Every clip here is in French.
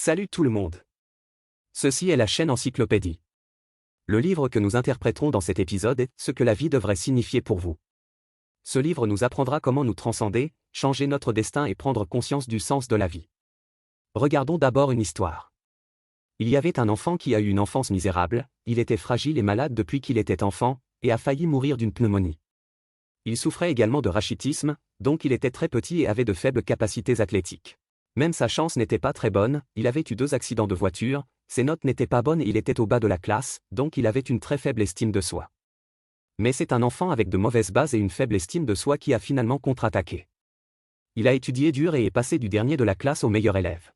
Salut tout le monde. Ceci est la chaîne Encyclopédie. Le livre que nous interpréterons dans cet épisode est « Ce que la vie devrait signifier pour vous ». Ce livre nous apprendra comment nous transcender, changer notre destin et prendre conscience du sens de la vie. Regardons d'abord une histoire. Il y avait un enfant qui a eu une enfance misérable, il était fragile et malade depuis qu'il était enfant, et a failli mourir d'une pneumonie. Il souffrait également de rachitisme, donc il était très petit et avait de faibles capacités athlétiques. Même sa chance n'était pas très bonne, il avait eu 2 accidents de voiture, ses notes n'étaient pas bonnes et il était au bas de la classe, donc il avait une très faible estime de soi. Mais c'est un enfant avec de mauvaises bases et une faible estime de soi qui a finalement contre-attaqué. Il a étudié dur et est passé du dernier de la classe au meilleur élève.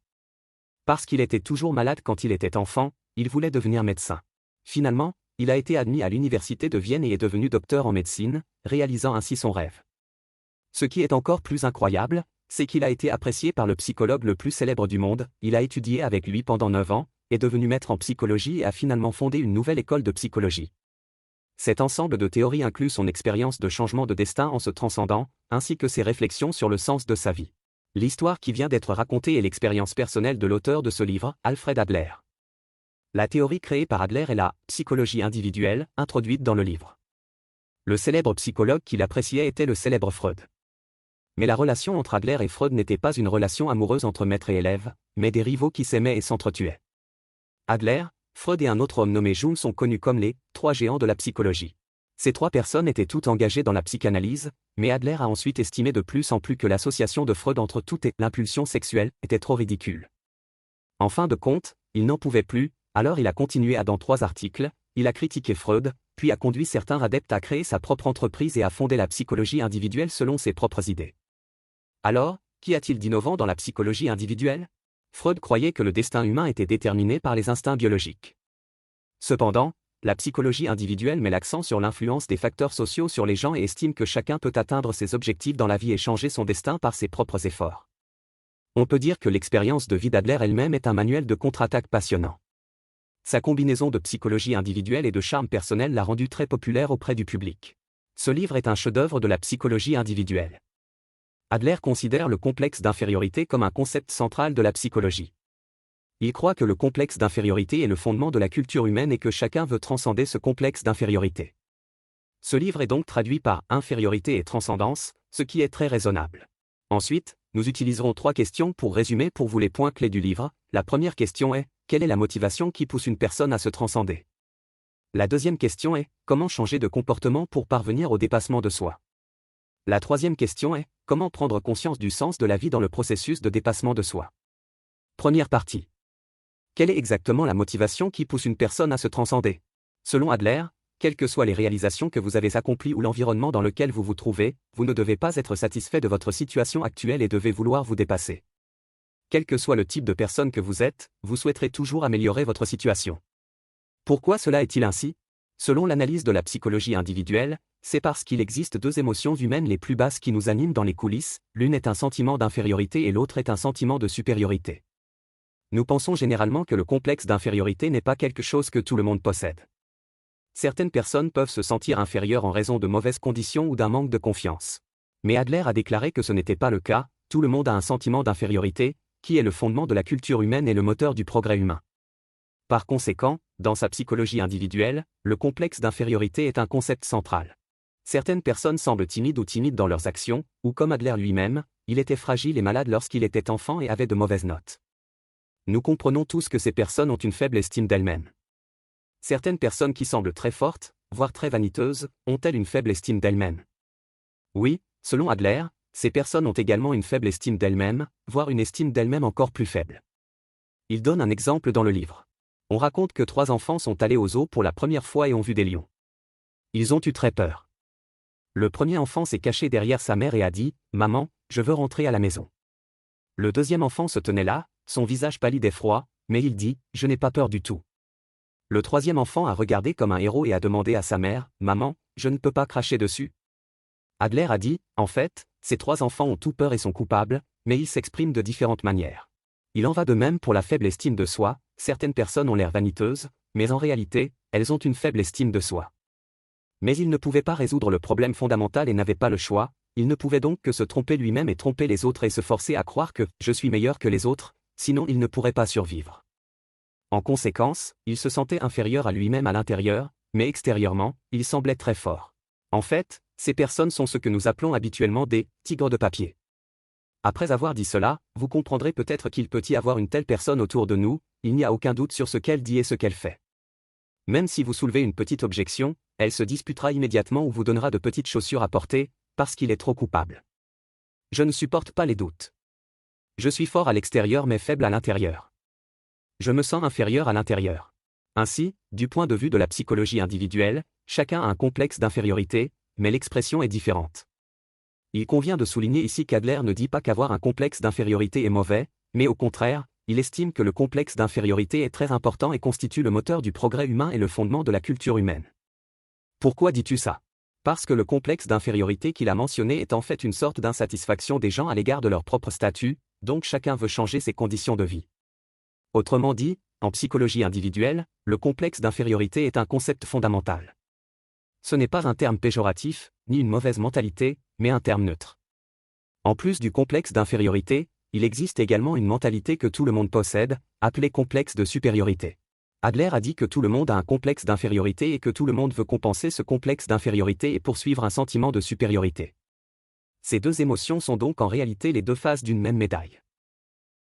Parce qu'il était toujours malade quand il était enfant, il voulait devenir médecin. Finalement, il a été admis à l'université de Vienne et est devenu docteur en médecine, réalisant ainsi son rêve. Ce qui est encore plus incroyable, c'est qu'il a été apprécié par le psychologue le plus célèbre du monde, il a étudié avec lui pendant 9 ans, est devenu maître en psychologie et a finalement fondé une nouvelle école de psychologie. Cet ensemble de théories inclut son expérience de changement de destin en se transcendant, ainsi que ses réflexions sur le sens de sa vie. L'histoire qui vient d'être racontée est l'expérience personnelle de l'auteur de ce livre, Alfred Adler. La théorie créée par Adler est la psychologie individuelle, introduite dans le livre. Le célèbre psychologue qu'il appréciait était le célèbre Freud. Mais la relation entre Adler et Freud n'était pas une relation amoureuse entre maître et élève, mais des rivaux qui s'aimaient et s'entretuaient. Adler, Freud et un autre homme nommé Jung sont connus comme les 3 géants de la psychologie. Ces 3 personnes étaient toutes engagées dans la psychanalyse, mais Adler a ensuite estimé de plus en plus que l'association de Freud entre tout et l'impulsion sexuelle était trop ridicule. En fin de compte, il n'en pouvait plus, alors il a continué dans 3 articles, il a critiqué Freud, puis a conduit certains adeptes à créer sa propre entreprise et à fonder la psychologie individuelle selon ses propres idées. Alors, qu'y a-t-il d'innovant dans la psychologie individuelle ? Freud croyait que le destin humain était déterminé par les instincts biologiques. Cependant, la psychologie individuelle met l'accent sur l'influence des facteurs sociaux sur les gens et estime que chacun peut atteindre ses objectifs dans la vie et changer son destin par ses propres efforts. On peut dire que l'expérience de vie d'Adler elle-même est un manuel de contre-attaque passionnant. Sa combinaison de psychologie individuelle et de charme personnel l'a rendu très populaire auprès du public. Ce livre est un chef-d'œuvre de la psychologie individuelle. Adler considère le complexe d'infériorité comme un concept central de la psychologie. Il croit que le complexe d'infériorité est le fondement de la culture humaine et que chacun veut transcender ce complexe d'infériorité. Ce livre est donc traduit par infériorité et transcendance, ce qui est très raisonnable. Ensuite, nous utiliserons 3 questions pour résumer pour vous les points clés du livre. La première question est, quelle est la motivation qui pousse une personne à se transcender ? La deuxième question est, comment changer de comportement pour parvenir au dépassement de soi ? La troisième question est, comment prendre conscience du sens de la vie dans le processus de dépassement de soi ? Première partie. Quelle est exactement la motivation qui pousse une personne à se transcender ? Selon Adler, quelles que soient les réalisations que vous avez accomplies ou l'environnement dans lequel vous vous trouvez, vous ne devez pas être satisfait de votre situation actuelle et devez vouloir vous dépasser. Quel que soit le type de personne que vous êtes, vous souhaiterez toujours améliorer votre situation. Pourquoi cela est-il ainsi ? Selon l'analyse de la psychologie individuelle, c'est parce qu'il existe 2 émotions humaines les plus basses qui nous animent dans les coulisses, l'une est un sentiment d'infériorité et l'autre est un sentiment de supériorité. Nous pensons généralement que le complexe d'infériorité n'est pas quelque chose que tout le monde possède. Certaines personnes peuvent se sentir inférieures en raison de mauvaises conditions ou d'un manque de confiance. Mais Adler a déclaré que ce n'était pas le cas, tout le monde a un sentiment d'infériorité, qui est le fondement de la culture humaine et le moteur du progrès humain. Par conséquent, dans sa psychologie individuelle, le complexe d'infériorité est un concept central. Certaines personnes semblent timides dans leurs actions, ou comme Adler lui-même, il était fragile et malade lorsqu'il était enfant et avait de mauvaises notes. Nous comprenons tous que ces personnes ont une faible estime d'elles-mêmes. Certaines personnes qui semblent très fortes, voire très vaniteuses, ont-elles une faible estime d'elles-mêmes ? Oui, selon Adler, ces personnes ont également une faible estime d'elles-mêmes, voire une estime d'elles-mêmes encore plus faible. Il donne un exemple dans le livre. On raconte que 3 enfants sont allés au zoo pour la première fois et ont vu des lions. Ils ont eu très peur. Le premier enfant s'est caché derrière sa mère et a dit « Maman, je veux rentrer à la maison ». Le deuxième enfant se tenait là, son visage pâlide et froid, mais il dit « Je n'ai pas peur du tout ». Le troisième enfant a regardé comme un héros et a demandé à sa mère « Maman, je ne peux pas cracher dessus ». Adler a dit « En fait, ces 3 enfants ont tout peur et sont coupables, mais ils s'expriment de différentes manières. Il en va de même pour la faible estime de soi, certaines personnes ont l'air vaniteuses, mais en réalité, elles ont une faible estime de soi. Mais il ne pouvait pas résoudre le problème fondamental et n'avait pas le choix, il ne pouvait donc que se tromper lui-même et tromper les autres et se forcer à croire que « je suis meilleur que les autres », sinon il ne pourrait pas survivre. En conséquence, il se sentait inférieur à lui-même à l'intérieur, mais extérieurement, il semblait très fort. En fait, ces personnes sont ce que nous appelons habituellement des « tigres de papier ». Après avoir dit cela, vous comprendrez peut-être qu'il peut y avoir une telle personne autour de nous, il n'y a aucun doute sur ce qu'elle dit et ce qu'elle fait. Même si vous soulevez une petite objection, elle se disputera immédiatement ou vous donnera de petites chaussures à porter, parce qu'il est trop coupable. Je ne supporte pas les doutes. Je suis fort à l'extérieur mais faible à l'intérieur. Je me sens inférieur à l'intérieur. Ainsi, du point de vue de la psychologie individuelle, chacun a un complexe d'infériorité, mais l'expression est différente. Il convient de souligner ici qu'Adler ne dit pas qu'avoir un complexe d'infériorité est mauvais, mais au contraire, il estime que le complexe d'infériorité est très important et constitue le moteur du progrès humain et le fondement de la culture humaine. Pourquoi dis-tu ça? Parce que le complexe d'infériorité qu'il a mentionné est en fait une sorte d'insatisfaction des gens à l'égard de leur propre statut, donc chacun veut changer ses conditions de vie. Autrement dit, en psychologie individuelle, le complexe d'infériorité est un concept fondamental. Ce n'est pas un terme péjoratif, ni une mauvaise mentalité, mais un terme neutre. En plus du complexe d'infériorité, il existe également une mentalité que tout le monde possède, appelée complexe de supériorité. Adler a dit que tout le monde a un complexe d'infériorité et que tout le monde veut compenser ce complexe d'infériorité et poursuivre un sentiment de supériorité. Ces deux émotions sont donc en réalité les deux faces d'une même médaille.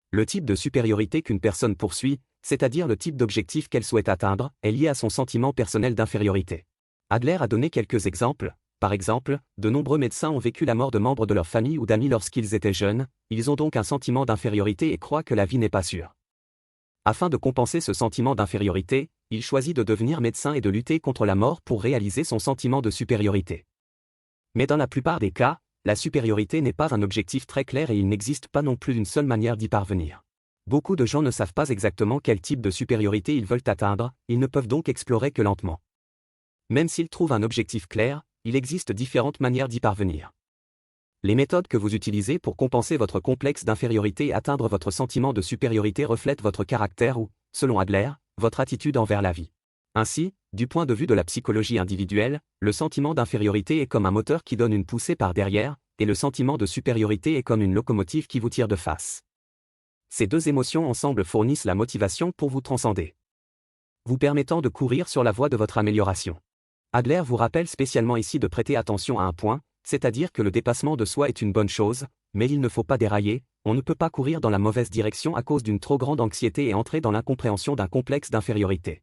Le type de supériorité qu'une personne poursuit, c'est-à-dire le type d'objectif qu'elle souhaite atteindre, est lié à son sentiment personnel d'infériorité. Adler a donné quelques exemples. Par exemple, de nombreux médecins ont vécu la mort de membres de leur famille ou d'amis lorsqu'ils étaient jeunes, ils ont donc un sentiment d'infériorité et croient que la vie n'est pas sûre. Afin de compenser ce sentiment d'infériorité, il choisit de devenir médecin et de lutter contre la mort pour réaliser son sentiment de supériorité. Mais dans la plupart des cas, la supériorité n'est pas un objectif très clair et il n'existe pas non plus une seule manière d'y parvenir. Beaucoup de gens ne savent pas exactement quel type de supériorité ils veulent atteindre, ils ne peuvent donc explorer que lentement. Même s'ils trouvent un objectif clair, il existe différentes manières d'y parvenir. Les méthodes que vous utilisez pour compenser votre complexe d'infériorité et atteindre votre sentiment de supériorité reflètent votre caractère ou, selon Adler, votre attitude envers la vie. Ainsi, du point de vue de la psychologie individuelle, le sentiment d'infériorité est comme un moteur qui donne une poussée par derrière, et le sentiment de supériorité est comme une locomotive qui vous tire de face. Ces deux émotions ensemble fournissent la motivation pour vous transcender, vous permettant de courir sur la voie de votre amélioration. Adler vous rappelle spécialement ici de prêter attention à un point, c'est-à-dire que le dépassement de soi est une bonne chose, mais il ne faut pas dérailler, on ne peut pas courir dans la mauvaise direction à cause d'une trop grande anxiété et entrer dans l'incompréhension d'un complexe d'infériorité.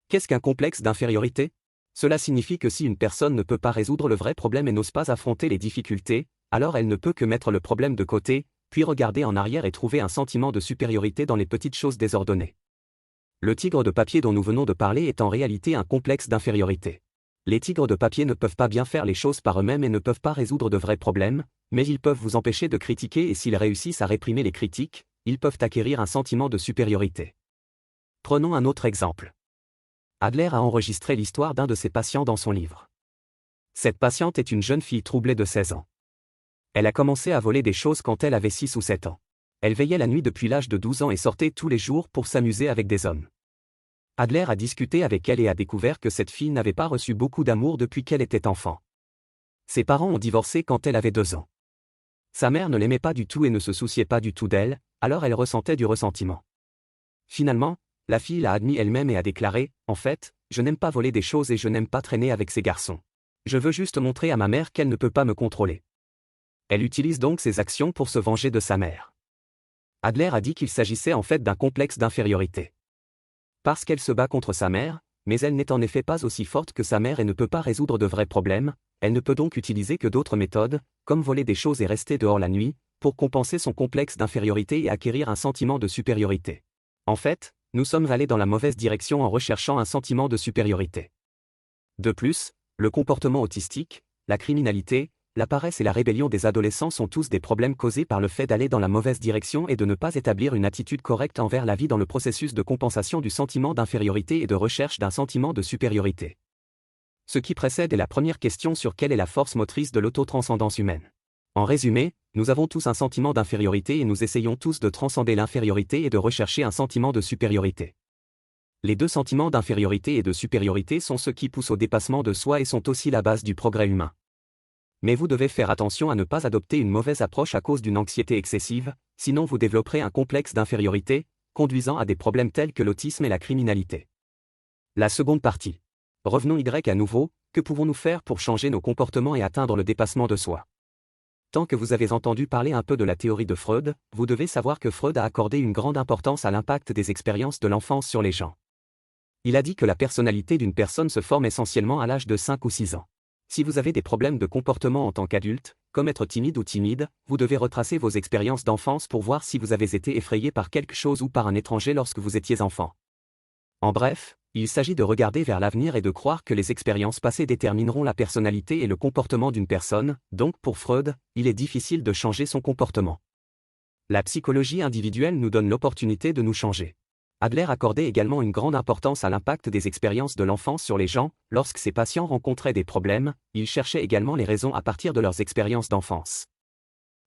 Qu'est-ce qu'un complexe d'infériorité? Cela signifie que si une personne ne peut pas résoudre le vrai problème et n'ose pas affronter les difficultés, alors elle ne peut que mettre le problème de côté, puis regarder en arrière et trouver un sentiment de supériorité dans les petites choses désordonnées. Le tigre de papier dont nous venons de parler est en réalité un complexe d'infériorité. Les tigres de papier ne peuvent pas bien faire les choses par eux-mêmes et ne peuvent pas résoudre de vrais problèmes, mais ils peuvent vous empêcher de critiquer et s'ils réussissent à réprimer les critiques, ils peuvent acquérir un sentiment de supériorité. Prenons un autre exemple. Adler a enregistré l'histoire d'un de ses patients dans son livre. Cette patiente est une jeune fille troublée de 16 ans. Elle a commencé à voler des choses quand elle avait 6 ou 7 ans. Elle veillait la nuit depuis l'âge de 12 ans et sortait tous les jours pour s'amuser avec des hommes. Adler a discuté avec elle et a découvert que cette fille n'avait pas reçu beaucoup d'amour depuis qu'elle était enfant. Ses parents ont divorcé quand elle avait 2 ans. Sa mère ne l'aimait pas du tout et ne se souciait pas du tout d'elle, alors elle ressentait du ressentiment. Finalement, la fille l'a admis elle-même et a déclaré « En fait, je n'aime pas voler des choses et je n'aime pas traîner avec ces garçons. Je veux juste montrer à ma mère qu'elle ne peut pas me contrôler. » Elle utilise donc ses actions pour se venger de sa mère. Adler a dit qu'il s'agissait en fait d'un complexe d'infériorité. Parce qu'elle se bat contre sa mère, mais elle n'est en effet pas aussi forte que sa mère et ne peut pas résoudre de vrais problèmes, elle ne peut donc utiliser que d'autres méthodes, comme voler des choses et rester dehors la nuit, pour compenser son complexe d'infériorité et acquérir un sentiment de supériorité. En fait, nous sommes allés dans la mauvaise direction en recherchant un sentiment de supériorité. De plus, le comportement autistique, la criminalité, la paresse et la rébellion des adolescents sont tous des problèmes causés par le fait d'aller dans la mauvaise direction et de ne pas établir une attitude correcte envers la vie dans le processus de compensation du sentiment d'infériorité et de recherche d'un sentiment de supériorité. Ce qui précède est la première question sur quelle est la force motrice de l'autotranscendance humaine. En résumé, nous avons tous un sentiment d'infériorité et nous essayons tous de transcender l'infériorité et de rechercher un sentiment de supériorité. Les deux sentiments d'infériorité et de supériorité sont ceux qui poussent au dépassement de soi et sont aussi la base du progrès humain. Mais vous devez faire attention à ne pas adopter une mauvaise approche à cause d'une anxiété excessive, sinon vous développerez un complexe d'infériorité, conduisant à des problèmes tels que l'autisme et la criminalité. La seconde partie. Revenons à nouveau, que pouvons-nous faire pour changer nos comportements et atteindre le dépassement de soi? Tant que vous avez entendu parler un peu de la théorie de Freud, vous devez savoir que Freud a accordé une grande importance à l'impact des expériences de l'enfance sur les gens. Il a dit que la personnalité d'une personne se forme essentiellement à l'âge de 5 ou 6 ans. Si vous avez des problèmes de comportement en tant qu'adulte, comme être timide ou timide, vous devez retracer vos expériences d'enfance pour voir si vous avez été effrayé par quelque chose ou par un étranger lorsque vous étiez enfant. En bref, il s'agit de regarder vers l'avenir et de croire que les expériences passées détermineront la personnalité et le comportement d'une personne, donc pour Freud, il est difficile de changer son comportement. La psychologie individuelle nous donne l'opportunité de nous changer. Adler accordait également une grande importance à l'impact des expériences de l'enfance sur les gens. Lorsque ses patients rencontraient des problèmes, il cherchait également les raisons à partir de leurs expériences d'enfance.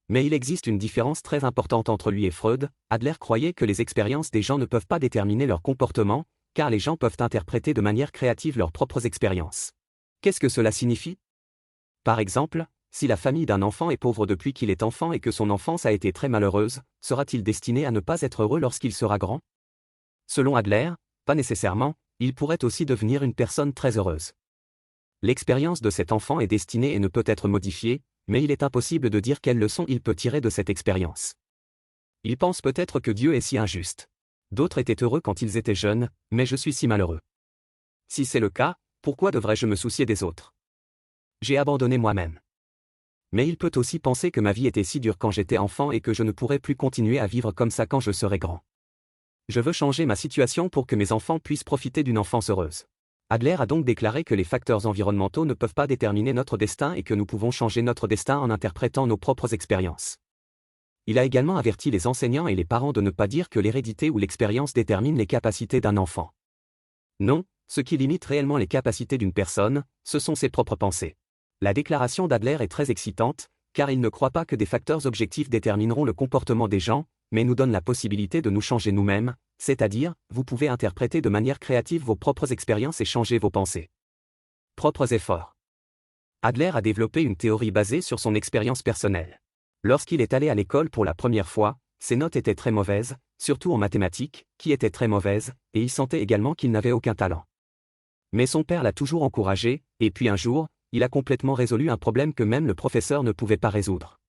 Mais il existe une différence très importante entre lui et Freud. Adler croyait que les expériences des gens ne peuvent pas déterminer leur comportement, car les gens peuvent interpréter de manière créative leurs propres expériences. Qu'est-ce que cela signifie? Par exemple, si la famille d'un enfant est pauvre depuis qu'il est enfant et que son enfance a été très malheureuse, sera-t-il destiné à ne pas être heureux lorsqu'il sera grand? Selon Adler, pas nécessairement, il pourrait aussi devenir une personne très heureuse. L'expérience de cet enfant est destinée et ne peut être modifiée, mais il est impossible de dire quelles leçons il peut tirer de cette expérience. Il pense peut-être que Dieu est si injuste. D'autres étaient heureux quand ils étaient jeunes, mais je suis si malheureux. Si c'est le cas, pourquoi devrais-je me soucier des autres? J'ai abandonné moi-même. Mais il peut aussi penser que ma vie était si dure quand j'étais enfant et que je ne pourrai plus continuer à vivre comme ça quand je serai grand. Je veux changer ma situation pour que mes enfants puissent profiter d'une enfance heureuse. Adler a donc déclaré que les facteurs environnementaux ne peuvent pas déterminer notre destin et que nous pouvons changer notre destin en interprétant nos propres expériences. Il a également averti les enseignants et les parents de ne pas dire que l'hérédité ou l'expérience détermine les capacités d'un enfant. Non, ce qui limite réellement les capacités d'une personne, ce sont ses propres pensées. La déclaration d'Adler est très excitante, car il ne croit pas que des facteurs objectifs détermineront le comportement des gens, mais nous donne la possibilité de nous changer nous-mêmes, c'est-à-dire, vous pouvez interpréter de manière créative vos propres expériences et changer vos pensées. Propres efforts. Adler a développé une théorie basée sur son expérience personnelle. Lorsqu'il est allé à l'école pour la première fois, ses notes étaient très mauvaises, surtout en mathématiques, qui étaient très mauvaises, et il sentait également qu'il n'avait aucun talent. Mais son père l'a toujours encouragé, et puis un jour, il a complètement résolu un problème que même le professeur ne pouvait pas résoudre.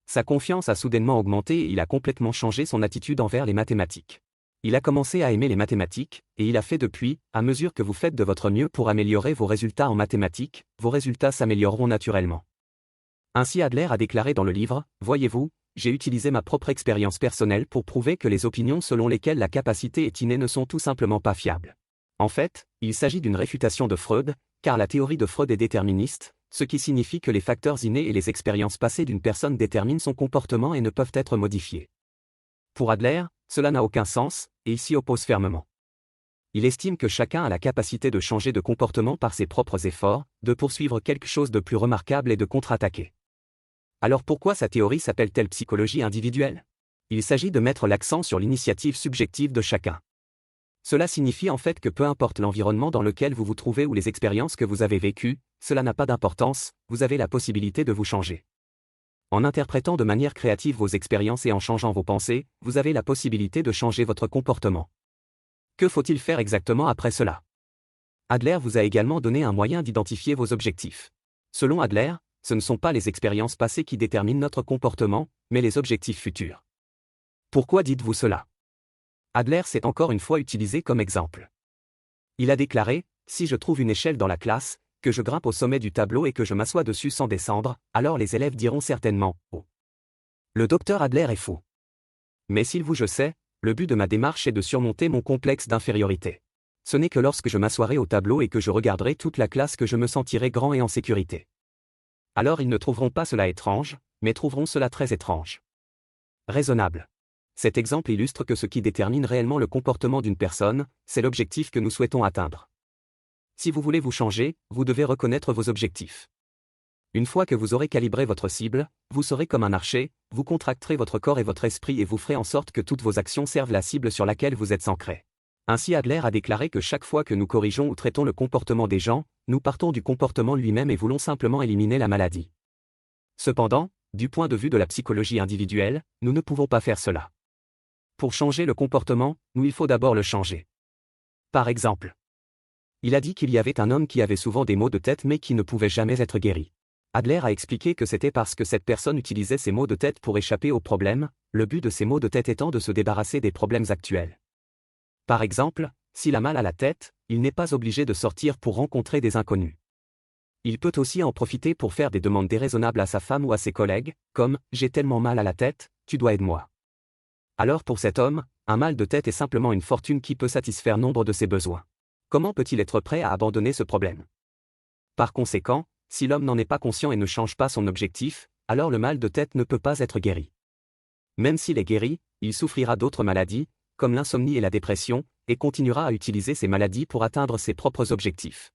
Sa confiance a soudainement augmenté et il a complètement changé son attitude envers les mathématiques. Il a commencé à aimer les mathématiques, et il a fait depuis, à mesure que vous faites de votre mieux pour améliorer vos résultats en mathématiques, vos résultats s'amélioreront naturellement. Ainsi Adler a déclaré dans le livre, « Voyez-vous, j'ai utilisé ma propre expérience personnelle pour prouver que les opinions selon lesquelles la capacité est innée ne sont tout simplement pas fiables. » En fait, il s'agit d'une réfutation de Freud, car la théorie de Freud est déterministe, ce qui signifie que les facteurs innés et les expériences passées d'une personne déterminent son comportement et ne peuvent être modifiés. Pour Adler, cela n'a aucun sens, et il s'y oppose fermement. Il estime que chacun a la capacité de changer de comportement par ses propres efforts, de poursuivre quelque chose de plus remarquable et de contre-attaquer. Alors pourquoi sa théorie s'appelle-t-elle psychologie individuelle? Il s'agit de mettre l'accent sur l'initiative subjective de chacun. Cela signifie en fait que peu importe l'environnement dans lequel vous vous trouvez ou les expériences que vous avez vécues, cela n'a pas d'importance, vous avez la possibilité de vous changer. En interprétant de manière créative vos expériences et en changeant vos pensées, vous avez la possibilité de changer votre comportement. Que faut-il faire exactement après cela? Adler vous a également donné un moyen d'identifier vos objectifs. Selon Adler, ce ne sont pas les expériences passées qui déterminent notre comportement, mais les objectifs futurs. Pourquoi dites-vous cela? Adler s'est encore une fois utilisé comme exemple. Il a déclaré, « Si je trouve une échelle dans la classe, que je grimpe au sommet du tableau et que je m'assois dessus sans descendre, alors les élèves diront certainement « Oh. Le docteur Adler est fou. » Mais je sais, le but de ma démarche est de surmonter mon complexe d'infériorité. Ce n'est que lorsque je m'assoirai au tableau et que je regarderai toute la classe que je me sentirai grand et en sécurité. Alors ils ne trouveront pas cela étrange, mais trouveront cela très étrange. Raisonnable. Cet exemple illustre que ce qui détermine réellement le comportement d'une personne, c'est l'objectif que nous souhaitons atteindre. Si vous voulez vous changer, vous devez reconnaître vos objectifs. Une fois que vous aurez calibré votre cible, vous serez comme un archer, vous contracterez votre corps et votre esprit et vous ferez en sorte que toutes vos actions servent la cible sur laquelle vous êtes ancré. Ainsi Adler a déclaré que chaque fois que nous corrigeons ou traitons le comportement des gens, nous partons du comportement lui-même et voulons simplement éliminer la maladie. Cependant, du point de vue de la psychologie individuelle, nous ne pouvons pas faire cela. Pour changer le comportement, il faut d'abord le changer. Par exemple, il a dit qu'il y avait un homme qui avait souvent des maux de tête mais qui ne pouvait jamais être guéri. Adler a expliqué que c'était parce que cette personne utilisait ses maux de tête pour échapper aux problèmes, le but de ces maux de tête étant de se débarrasser des problèmes actuels. Par exemple, s'il a mal à la tête, il n'est pas obligé de sortir pour rencontrer des inconnus. Il peut aussi en profiter pour faire des demandes déraisonnables à sa femme ou à ses collègues, comme « J'ai tellement mal à la tête, tu dois aider moi ». Alors pour cet homme, un mal de tête est simplement une fortune qui peut satisfaire nombre de ses besoins. Comment peut-il être prêt à abandonner ce problème? Par conséquent, si l'homme n'en est pas conscient et ne change pas son objectif, alors le mal de tête ne peut pas être guéri. Même s'il est guéri, il souffrira d'autres maladies, comme l'insomnie et la dépression, et continuera à utiliser ces maladies pour atteindre ses propres objectifs.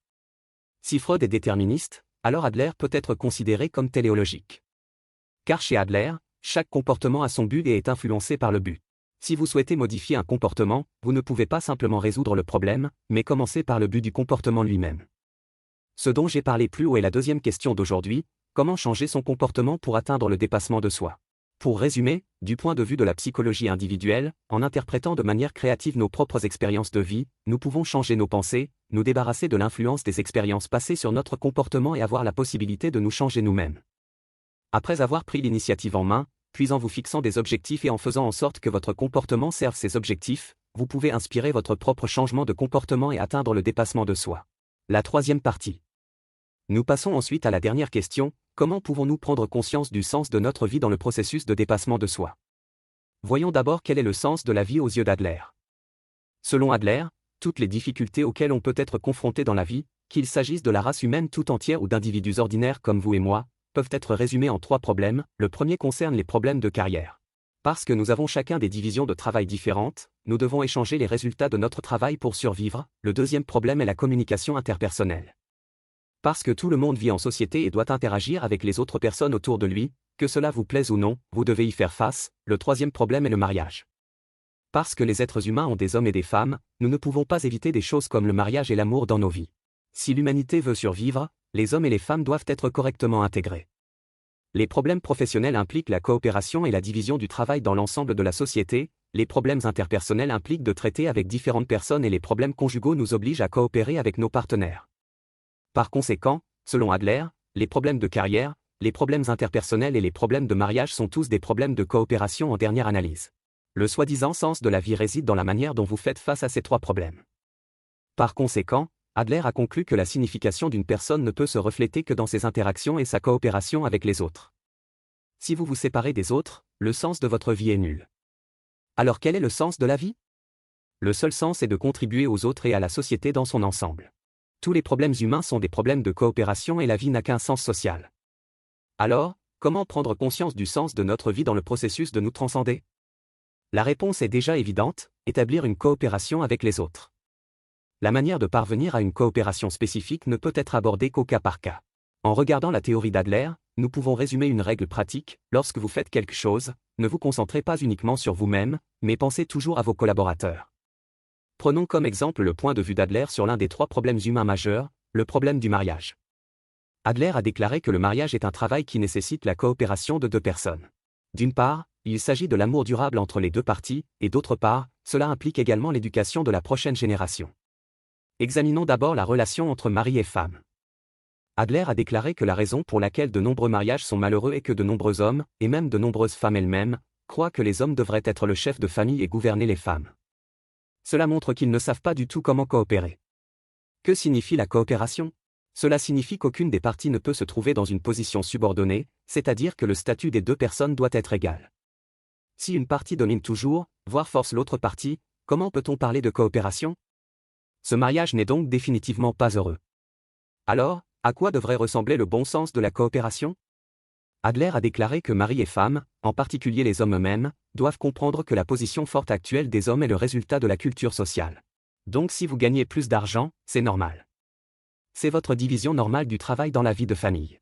Si Freud est déterministe, alors Adler peut être considéré comme téléologique. Car chez Adler, chaque comportement a son but et est influencé par le but. Si vous souhaitez modifier un comportement, vous ne pouvez pas simplement résoudre le problème, mais commencer par le but du comportement lui-même. Ce dont j'ai parlé plus haut est la deuxième question d'aujourd'hui, comment changer son comportement pour atteindre le dépassement de soi. Pour résumer, du point de vue de la psychologie individuelle, en interprétant de manière créative nos propres expériences de vie, nous pouvons changer nos pensées, nous débarrasser de l'influence des expériences passées sur notre comportement et avoir la possibilité de nous changer nous-mêmes. Après avoir pris l'initiative en main, puis en vous fixant des objectifs et en faisant en sorte que votre comportement serve ces objectifs, vous pouvez inspirer votre propre changement de comportement et atteindre le dépassement de soi. La troisième partie. Nous passons ensuite à la dernière question, comment pouvons-nous prendre conscience du sens de notre vie dans le processus de dépassement de soi? Voyons d'abord quel est le sens de la vie aux yeux d'Adler. Selon Adler, toutes les difficultés auxquelles on peut être confronté dans la vie, qu'il s'agisse de la race humaine tout entière ou d'individus ordinaires comme vous et moi, peuvent être résumés en 3 problèmes. Le premier concerne les problèmes de carrière. Parce que nous avons chacun des divisions de travail différentes, nous devons échanger les résultats de notre travail pour survivre. Le deuxième problème est la communication interpersonnelle. Parce que tout le monde vit en société et doit interagir avec les autres personnes autour de lui, que cela vous plaise ou non, vous devez y faire face. Le troisième problème est le mariage. Parce que les êtres humains ont des hommes et des femmes, nous ne pouvons pas éviter des choses comme le mariage et l'amour dans nos vies. Si l'humanité veut survivre, les hommes et les femmes doivent être correctement intégrés. Les problèmes professionnels impliquent la coopération et la division du travail dans l'ensemble de la société, les problèmes interpersonnels impliquent de traiter avec différentes personnes et les problèmes conjugaux nous obligent à coopérer avec nos partenaires. Par conséquent, selon Adler, les problèmes de carrière, les problèmes interpersonnels et les problèmes de mariage sont tous des problèmes de coopération en dernière analyse. Le soi-disant sens de la vie réside dans la manière dont vous faites face à ces 3 problèmes. Par conséquent, Adler a conclu que la signification d'une personne ne peut se refléter que dans ses interactions et sa coopération avec les autres. Si vous vous séparez des autres, le sens de votre vie est nul. Alors quel est le sens de la vie? Le seul sens est de contribuer aux autres et à la société dans son ensemble. Tous les problèmes humains sont des problèmes de coopération et la vie n'a qu'un sens social. Alors, comment prendre conscience du sens de notre vie dans le processus de nous transcender? La réponse est déjà évidente, établir une coopération avec les autres. La manière de parvenir à une coopération spécifique ne peut être abordée qu'au cas par cas. En regardant la théorie d'Adler, nous pouvons résumer une règle pratique: lorsque vous faites quelque chose, ne vous concentrez pas uniquement sur vous-même, mais pensez toujours à vos collaborateurs. Prenons comme exemple le point de vue d'Adler sur l'un des 3 problèmes humains majeurs, le problème du mariage. Adler a déclaré que le mariage est un travail qui nécessite la coopération de 2 personnes. D'une part, il s'agit de l'amour durable entre les 2 parties, et d'autre part, cela implique également l'éducation de la prochaine génération. Examinons d'abord la relation entre mari et femme. Adler a déclaré que la raison pour laquelle de nombreux mariages sont malheureux est que de nombreux hommes, et même de nombreuses femmes elles-mêmes, croient que les hommes devraient être le chef de famille et gouverner les femmes. Cela montre qu'ils ne savent pas du tout comment coopérer. Que signifie la coopération? Cela signifie qu'aucune des parties ne peut se trouver dans une position subordonnée, c'est-à-dire que le statut des 2 personnes doit être égal. Si une partie domine toujours, voire force l'autre partie, comment peut-on parler de coopération? Ce mariage n'est donc définitivement pas heureux. Alors, à quoi devrait ressembler le bon sens de la coopération? Adler a déclaré que mari et femme, en particulier les hommes eux-mêmes, doivent comprendre que la position forte actuelle des hommes est le résultat de la culture sociale. Donc si vous gagnez plus d'argent, c'est normal. C'est votre division normale du travail dans la vie de famille.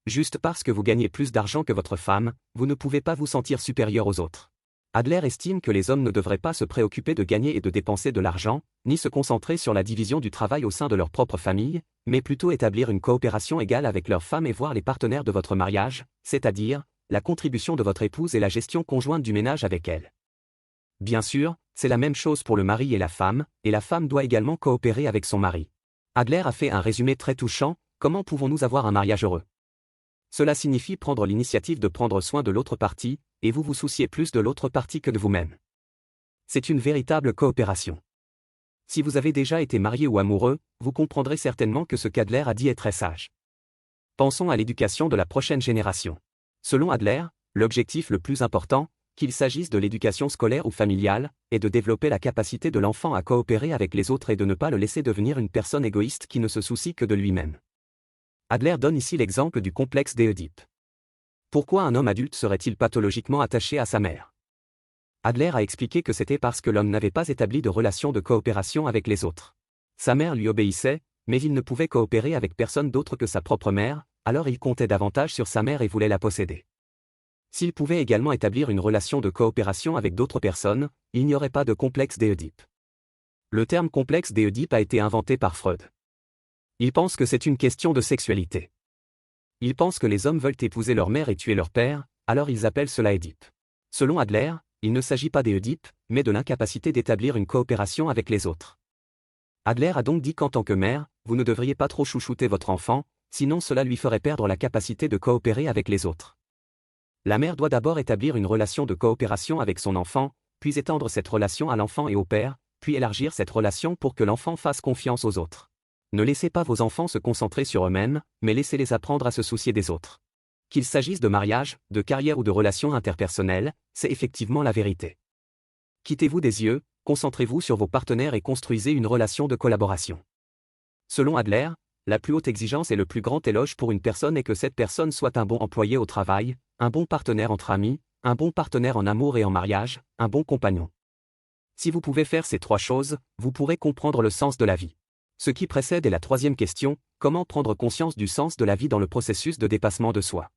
Juste parce que vous gagnez plus d'argent que votre femme, vous ne pouvez pas vous sentir supérieur aux autres. Adler estime que les hommes ne devraient pas se préoccuper de gagner et de dépenser de l'argent, ni se concentrer sur la division du travail au sein de leur propre famille, mais plutôt établir une coopération égale avec leurs femmes et voir les partenaires de votre mariage, c'est-à-dire, la contribution de votre épouse et la gestion conjointe du ménage avec elle. Bien sûr, c'est la même chose pour le mari et la femme doit également coopérer avec son mari. Adler a fait un résumé très touchant, comment pouvons-nous avoir un mariage heureux? Cela signifie prendre l'initiative de prendre soin de l'autre partie, et vous vous souciez plus de l'autre partie que de vous-même. C'est une véritable coopération. Si vous avez déjà été marié ou amoureux, vous comprendrez certainement que ce qu'Adler a dit est très sage. Pensons à l'éducation de la prochaine génération. Selon Adler, l'objectif le plus important, qu'il s'agisse de l'éducation scolaire ou familiale, est de développer la capacité de l'enfant à coopérer avec les autres et de ne pas le laisser devenir une personne égoïste qui ne se soucie que de lui-même. Adler donne ici l'exemple du complexe d'Œdipe. Pourquoi un homme adulte serait-il pathologiquement attaché à sa mère? Adler a expliqué que c'était parce que l'homme n'avait pas établi de relation de coopération avec les autres. Sa mère lui obéissait, mais il ne pouvait coopérer avec personne d'autre que sa propre mère, alors il comptait davantage sur sa mère et voulait la posséder. S'il pouvait également établir une relation de coopération avec d'autres personnes, il n'y aurait pas de complexe d'Œdipe. Le terme complexe d'Œdipe a été inventé par Freud. Il pense que c'est une question de sexualité. Il pense que les hommes veulent épouser leur mère et tuer leur père, alors ils appellent cela Édipe. Selon Adler, il ne s'agit pas d'Édipe, mais de l'incapacité d'établir une coopération avec les autres. Adler a donc dit qu'en tant que mère, vous ne devriez pas trop chouchouter votre enfant, sinon cela lui ferait perdre la capacité de coopérer avec les autres. La mère doit d'abord établir une relation de coopération avec son enfant, puis étendre cette relation à l'enfant et au père, puis élargir cette relation pour que l'enfant fasse confiance aux autres. Ne laissez pas vos enfants se concentrer sur eux-mêmes, mais laissez-les apprendre à se soucier des autres. Qu'il s'agisse de mariage, de carrière ou de relations interpersonnelles, c'est effectivement la vérité. Quittez-vous des yeux, concentrez-vous sur vos partenaires et construisez une relation de collaboration. Selon Adler, la plus haute exigence et le plus grand éloge pour une personne est que cette personne soit un bon employé au travail, un bon partenaire entre amis, un bon partenaire en amour et en mariage, un bon compagnon. Si vous pouvez faire ces trois choses, vous pourrez comprendre le sens de la vie. Ce qui précède est la troisième question, comment prendre conscience du sens de la vie dans le processus de dépassement de soi.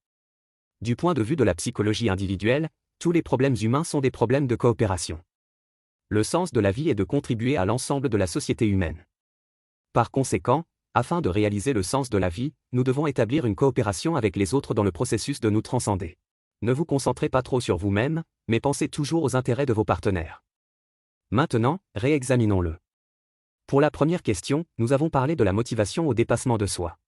Du point de vue de la psychologie individuelle, tous les problèmes humains sont des problèmes de coopération. Le sens de la vie est de contribuer à l'ensemble de la société humaine. Par conséquent, afin de réaliser le sens de la vie, nous devons établir une coopération avec les autres dans le processus de nous transcender. Ne vous concentrez pas trop sur vous-même, mais pensez toujours aux intérêts de vos partenaires. Maintenant, réexaminons-le. Pour la première question, nous avons parlé de la motivation au dépassement de soi.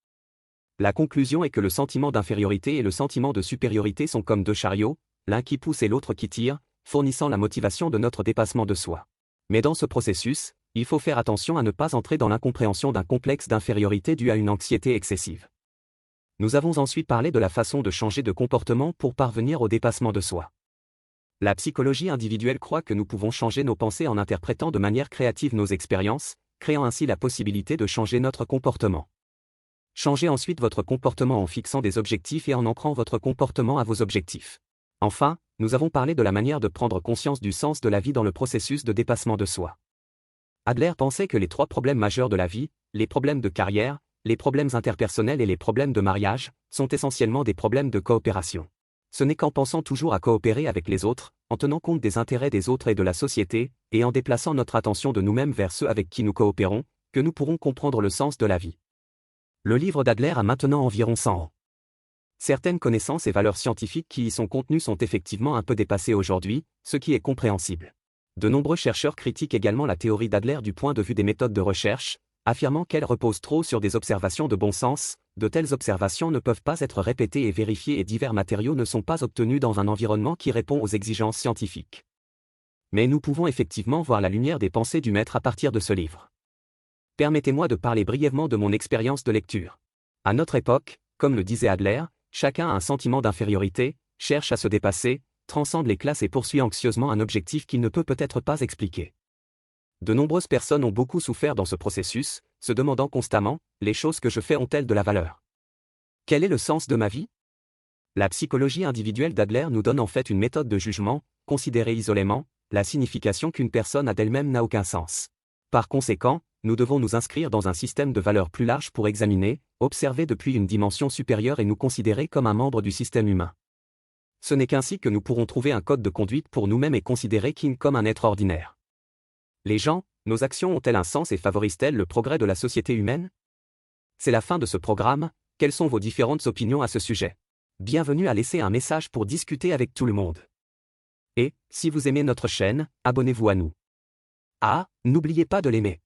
La conclusion est que le sentiment d'infériorité et le sentiment de supériorité sont comme deux chariots, l'un qui pousse et l'autre qui tire, fournissant la motivation de notre dépassement de soi. Mais dans ce processus, il faut faire attention à ne pas entrer dans l'incompréhension d'un complexe d'infériorité dû à une anxiété excessive. Nous avons ensuite parlé de la façon de changer de comportement pour parvenir au dépassement de soi. La psychologie individuelle croit que nous pouvons changer nos pensées en interprétant de manière créative nos expériences, créant ainsi la possibilité de changer notre comportement. Changez ensuite votre comportement en fixant des objectifs et en ancrant votre comportement à vos objectifs. Enfin, nous avons parlé de la manière de prendre conscience du sens de la vie dans le processus de dépassement de soi. Adler pensait que les trois problèmes majeurs de la vie, les problèmes de carrière, les problèmes interpersonnels et les problèmes de mariage, sont essentiellement des problèmes de coopération. Ce n'est qu'en pensant toujours à coopérer avec les autres, en tenant compte des intérêts des autres et de la société, et en déplaçant notre attention de nous-mêmes vers ceux avec qui nous coopérons, que nous pourrons comprendre le sens de la vie. Le livre d'Adler a maintenant environ 100 ans. Certaines connaissances et valeurs scientifiques qui y sont contenues sont effectivement un peu dépassées aujourd'hui, ce qui est compréhensible. De nombreux chercheurs critiquent également la théorie d'Adler du point de vue des méthodes de recherche, affirmant qu'elle repose trop sur des observations de bon sens. De telles observations ne peuvent pas être répétées et vérifiées et divers matériaux ne sont pas obtenus dans un environnement qui répond aux exigences scientifiques. Mais nous pouvons effectivement voir la lumière des pensées du maître à partir de ce livre. Permettez-moi de parler brièvement de mon expérience de lecture. À notre époque, comme le disait Adler, chacun a un sentiment d'infériorité, cherche à se dépasser, transcende les classes et poursuit anxieusement un objectif qu'il ne peut peut-être pas expliquer. De nombreuses personnes ont beaucoup souffert dans ce processus, se demandant constamment, les choses que je fais ont-elles de la valeur? Quel est le sens de ma vie? La psychologie individuelle d'Adler nous donne en fait une méthode de jugement, considérée isolément, la signification qu'une personne a d'elle-même n'a aucun sens. Par conséquent, nous devons nous inscrire dans un système de valeurs plus large pour examiner, observer depuis une dimension supérieure et nous considérer comme un membre du système humain. Ce n'est qu'ainsi que nous pourrons trouver un code de conduite pour nous-mêmes et considérer King comme un être ordinaire. Les gens, nos actions ont-elles un sens et favorisent-elles le progrès de la société humaine? C'est la fin de ce programme. Quelles sont vos différentes opinions à ce sujet? Bienvenue à laisser un message pour discuter avec tout le monde. Et, si vous aimez notre chaîne, abonnez-vous à nous. Ah, n'oubliez pas de l'aimer.